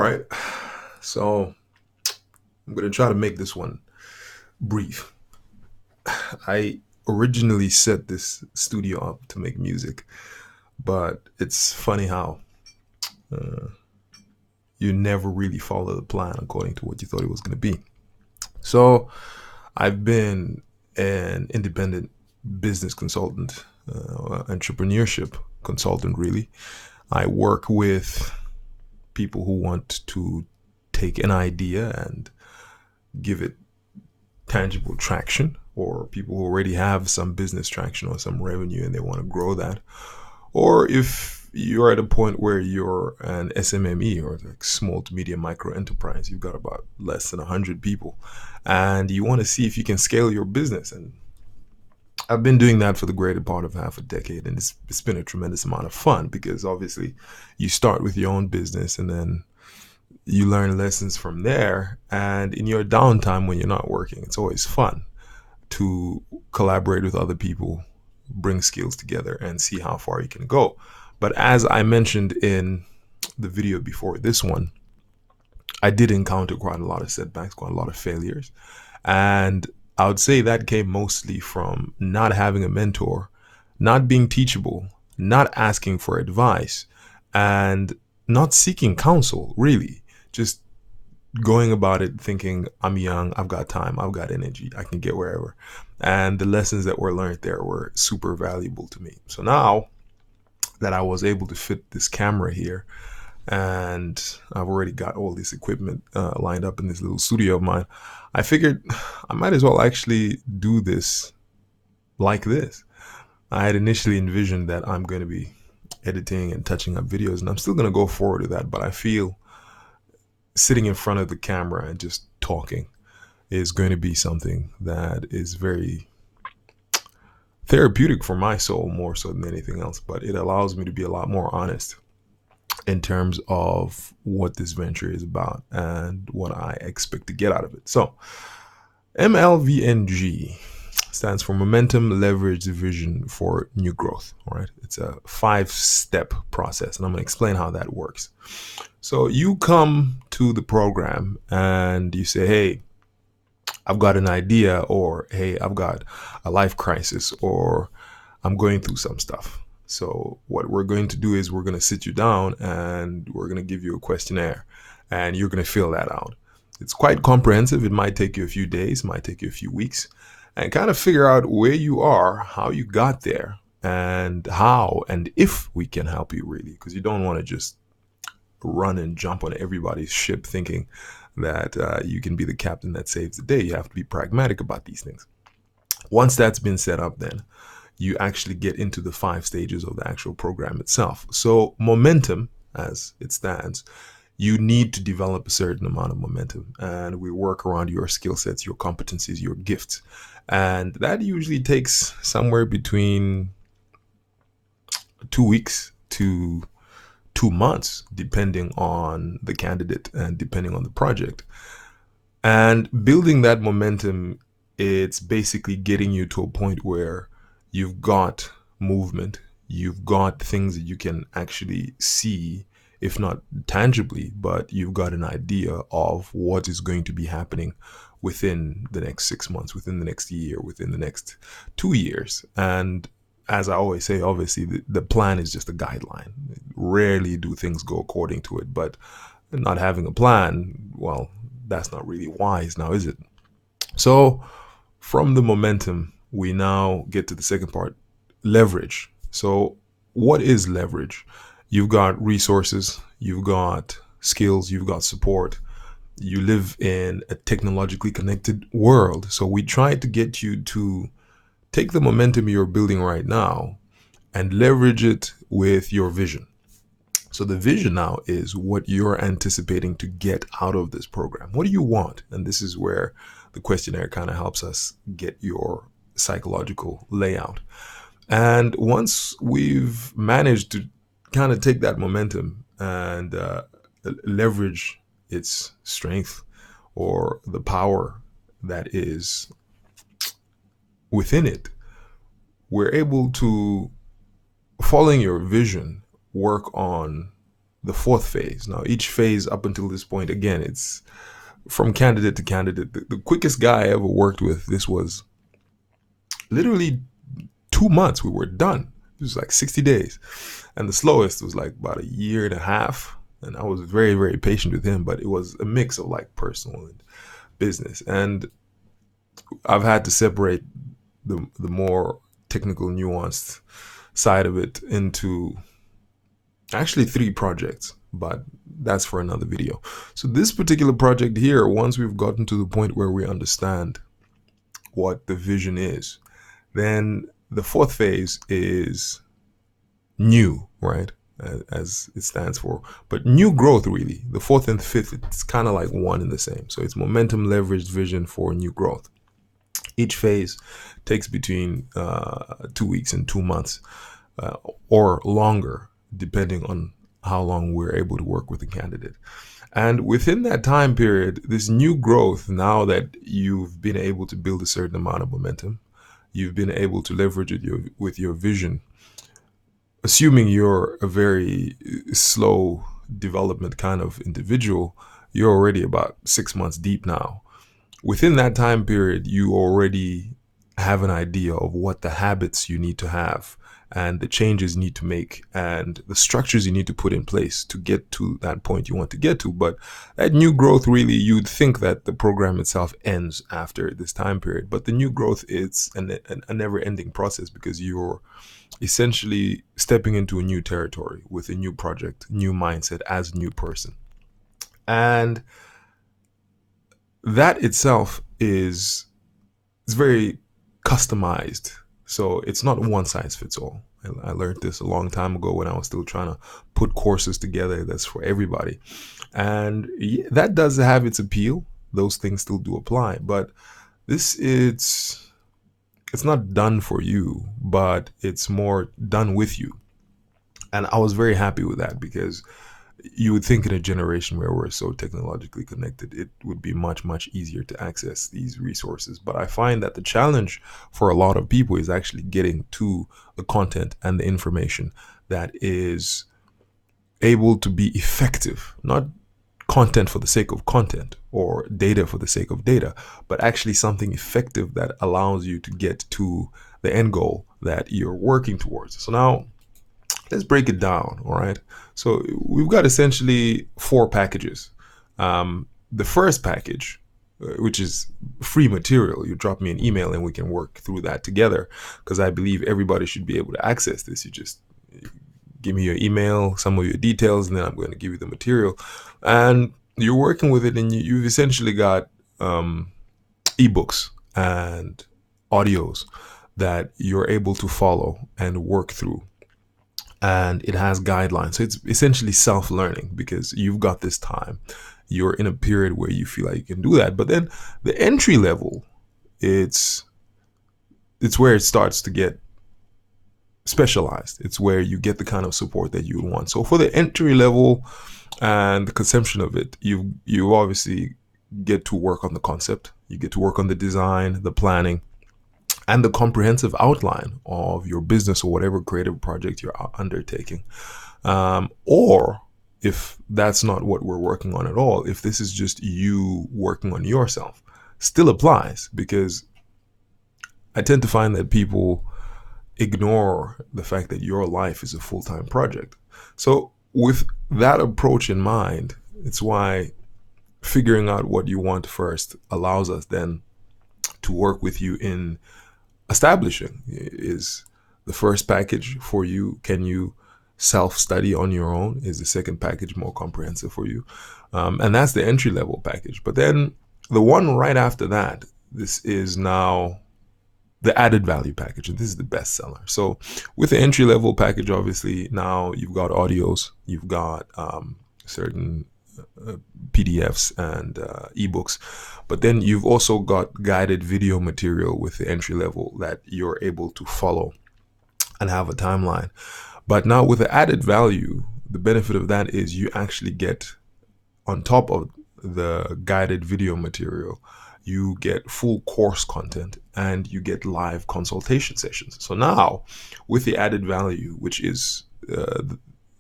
right. So I'm going to try to make this one brief. I originally set this studio up to make music, but it's funny how uh, you never really follow the plan according to what you thought it was going to be. So I've been an independent business consultant, entrepreneurship consultant, really. I work with people who want to take an idea and give it tangible traction, or people who already have some business traction or some revenue and they want to grow that. Or if you're at a point where you're an SMME, or like small to medium micro enterprise, you've got about less than 100 people and you want to see if you can scale your business. And I've been doing that for the greater part of half a decade, and it's been a tremendous amount of fun because obviously you start with your own business and then you learn lessons from there. And in your downtime when you're not working, it's always fun to collaborate with other people, bring skills together, and see how far you can go. But as I mentioned in the video before this one, I did encounter quite a lot of setbacks, quite a lot of failures. And I would say that came mostly from not having a mentor, not being teachable, not asking for advice, and not seeking counsel, really. Just going about it thinking, I'm young, I've got time, I've got energy, I can get wherever. And the lessons that were learned there were super valuable to me. So now that I was able to fit this camera here, and I've already got all this equipment lined up in this little studio of mine, I figured I might as well actually do this like this. I had initially envisioned that I'm going to be editing and touching up videos, and I'm still going to go forward with that, but I feel sitting in front of the camera and just talking is going to be something that is very therapeutic for my soul, more so than anything else. But it allows me to be a lot more honest in terms of what this venture is about and what I expect to get out of it. So MLVNG stands for Momentum, Leverage, Vision for New Growth. All right. It's a 5-step process, and I'm going to explain how that works. So you come to the program and you say, hey, I've got an idea, or hey, I've got a life crisis, or I'm going through some stuff. So what we're going to do is we're going to sit you down and we're going to give you a questionnaire, and you're going to fill that out. It's quite comprehensive. It might take you a few days, might take you a few weeks, and kind of figure out where you are, how you got there, and how and if we can help you, really, because you don't want to just run and jump on everybody's ship thinking that you can be the captain that saves the day. You have to be pragmatic about these things. Once that's been set up, then you actually get into the 5 stages of the actual program itself. So momentum, as it stands, you need to develop a certain amount of momentum, and we work around your skill sets, your competencies, your gifts. And that usually takes somewhere between 2 weeks to 2 months, depending on the candidate and depending on the project. And building that momentum, it's basically getting you to a point where you've got movement, you've got things that you can actually see, if not tangibly, but you've got an idea of what is going to be happening within the next 6 months, within the next year, within the next 2 years. And as I always say, obviously, the plan is just a guideline. Rarely do things go according to it, but not having a plan, well, that's not really wise now, is it? So from the momentum, we now get to the second part, leverage. So what is leverage? You've got resources, you've got skills, you've got support. You live in a technologically connected world. So we try to get you to take the momentum you're building right now and leverage it with your vision. So the vision now is what you're anticipating to get out of this program. What do you want? And this is where the questionnaire kind of helps us get your psychological layout. And once we've managed to kind of take that momentum and leverage its strength or the power that is within it, we're able to, following your vision, work on the fourth phase. Now, each phase up until this point, again, it's from candidate to candidate. The quickest guy I ever worked with, this was literally 2 months. We were done. It was like 60 days. And the slowest was like about a year and a half. And I was very, very patient with him, but it was a mix of like personal and business. And I've had to separate the more technical, nuanced side of it into actually 3 projects, but that's for another video. So this particular project here, once we've gotten to the point where we understand what the vision is, then the fourth phase is new, right? As it stands for, but new growth, really. The fourth and fifth, it's kind of like one and the same. So it's momentum, leveraged vision for new growth. Each phase takes between 2 weeks and 2 months or longer, depending on how long we're able to work with the candidate. And within that time period, this new growth, now that you've been able to build a certain amount of momentum, you've been able to leverage it with your vision, assuming you're a very slow development kind of individual, you're already about 6 months deep now. Within that time period, you already have an idea of what the habits you need to have and the changes you need to make and the structures you need to put in place to get to that point you want to get to. But that new growth, really, you'd think that the program itself ends after this time period. But the new growth is a never-ending process, because you're essentially stepping into a new territory with a new project, new mindset as a new person. And that itself is very customized. So it's not one size fits all. I learned this a long time ago when I was still trying to put courses together that's for everybody. And that does have its appeal. Those things still do apply. But this it's not done for you, but it's more done with you. And I was very happy with that, because you would think in a generation where we're so technologically connected, it would be much, much easier to access these resources. But I find that the challenge for a lot of people is actually getting to the content and the information that is able to be effective, not content for the sake of content or data for the sake of data, but actually something effective that allows you to get to the end goal that you're working towards. So now let's break it down. All right. So we've got essentially 4 packages. The first package, which is free material, you drop me an email and we can work through that together, because I believe everybody should be able to access this. You just give me your email, some of your details, and then I'm going to give you the material. And you're working with it, and you've essentially got ebooks and audios that you're able to follow and work through. And it has guidelines. So it's essentially self-learning, because you've got this time. You're in a period where you feel like you can do that. But then the entry level, it's where it starts to get specialized. It's where you get the kind of support that you want. So for the entry level and the conception of it, you obviously get to work on the concept. You get to work on the design, the planning, and the comprehensive outline of your business or whatever creative project you're undertaking. Or if that's not what we're working on at all, if this is just you working on yourself, still applies, because I tend to find that people ignore the fact that your life is a full-time project. So with that approach in mind, it's why figuring out what you want first allows us then to work with you in establishing. Is the first package for you, can you self-study on your own? Is the second package more comprehensive for you? And that's the entry-level package. But then the one right after that, this is now the added value package, and this is the best seller. So with the entry-level package, obviously now you've got audios, you've got certain PDFs and ebooks, but then you've also got guided video material with the entry level that you're able to follow and have a timeline. But now with the added value, the benefit of that is you actually get, on top of the guided video material, you get full course content and you get live consultation sessions. So now with the added value, which is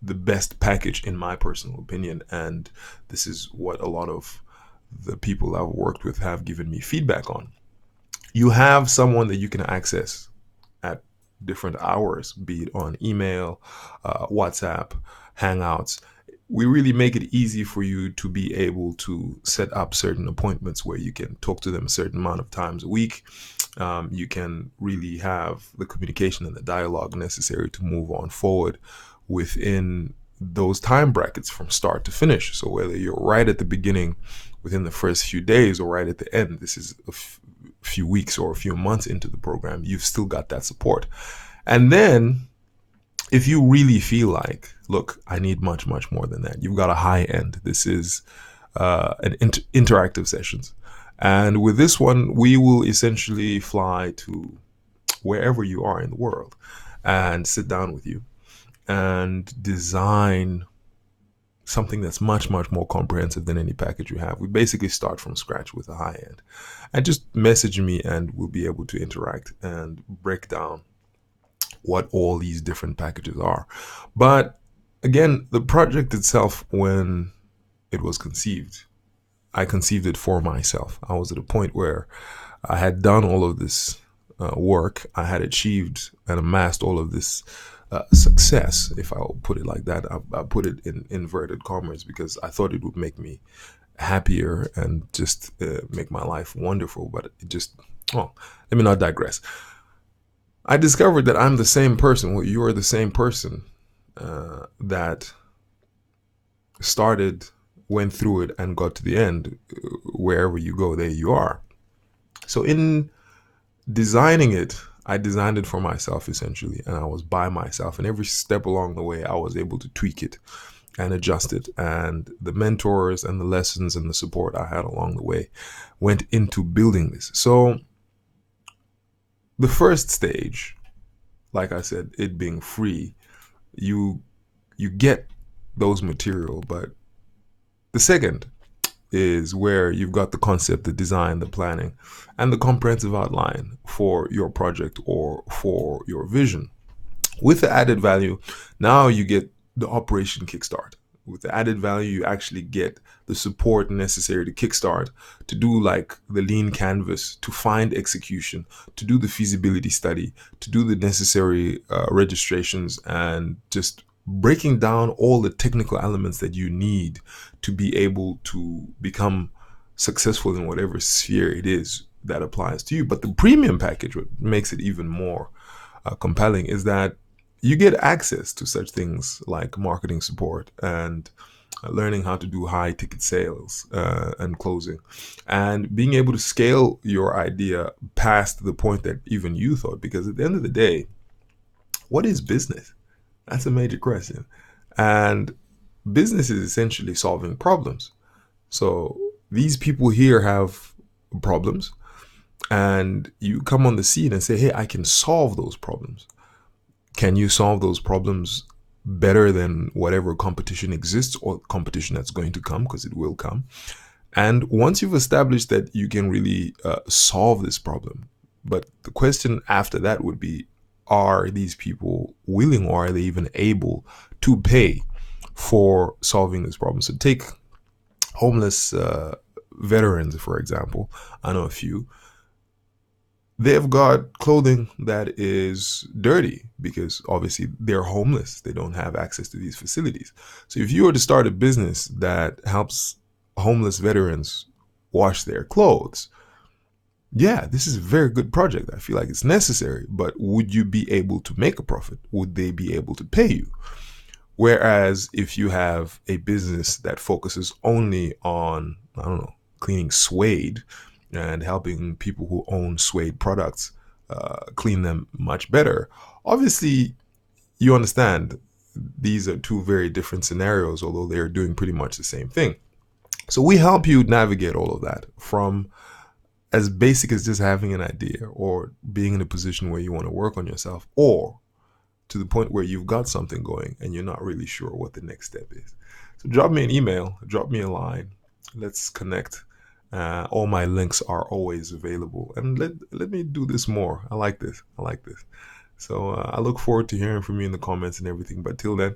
the best package in my personal opinion, and this is what a lot of the people I've worked with have given me feedback on. You have someone that you can access at different hours, be it on email, WhatsApp, Hangouts. We really make it easy for you to be able to set up certain appointments where you can talk to them a certain amount of times a week. You can really have the communication and the dialogue necessary to move on forward within those time brackets from start to finish. So whether you're right at the beginning within the first few days or right at the end, this is a few weeks or a few months into the program, you've still got that support. And then if you really feel like, look, I need much, much more than that, you've got a high end. This is interactive sessions. And with this one, we will essentially fly to wherever you are in the world and sit down with you and design something that's much, much more comprehensive than any package you have. We basically start from scratch with a high end. And just message me and we'll be able to interact and break down what all these different packages are. But again, the project itself, when it was conceived, I conceived it for myself. I was at a point where I had done all of this work. I had achieved and amassed all of this success, if I'll put it like that. I put it in inverted commas because I thought it would make me happier and just make my life wonderful. But it just, let me not digress. I discovered that I'm the same person. Well, you're the same person that started, went through it, and got to the end. Wherever you go, there you are. So in designing it, I designed it for myself essentially, and I was by myself. And every step along the way, I was able to tweak it and adjust it. And the mentors and the lessons and the support I had along the way went into building this. So the first stage, like I said, it being free, you get those material. But the second is where you've got the concept, the design, the planning, and the comprehensive outline for your project or for your vision. With the added value, now you get the operation kickstart. With the added value, you actually get the support necessary to kickstart, to do like the lean canvas, to find execution, to do the feasibility study, to do the necessary registrations, and just breaking down all the technical elements that you need to be able to become successful in whatever sphere it is that applies to you. But the premium package, what makes it even more compelling, is that you get access to such things like marketing support and learning how to do high ticket sales and closing, and being able to scale your idea past the point that even you thought. Because at the end of the day, what is business? That's a major question. And business is essentially solving problems. So these people here have problems, and you come on the scene and say, hey, I can solve those problems. Can you solve those problems better than whatever competition exists or competition that's going to come? Because it will come. And once you've established that you can really solve this problem, but the question after that would be, are these people willing, or are they even able to pay for solving this problem? So take homeless veterans, for example. I know a few. They've got clothing that is dirty because obviously they're homeless. They don't have access to these facilities. So if you were to start a business that helps homeless veterans wash their clothes, yeah, this is a very good project. I feel like it's necessary, but would you be able to make a profit? Would they be able to pay you? Whereas if you have a business that focuses only on, I don't know, cleaning suede and helping people who own suede products clean them much better, obviously you understand these are two very different scenarios, although they're doing pretty much the same thing. So we help you navigate all of that, from as basic as just having an idea or being in a position where you want to work on yourself, or to the point where you've got something going and you're not really sure what the next step is. So drop me an email, drop me a line. Let's connect. All my links are always available. And let me do this more. I like this. So I look forward to hearing from you in the comments and everything. But till then,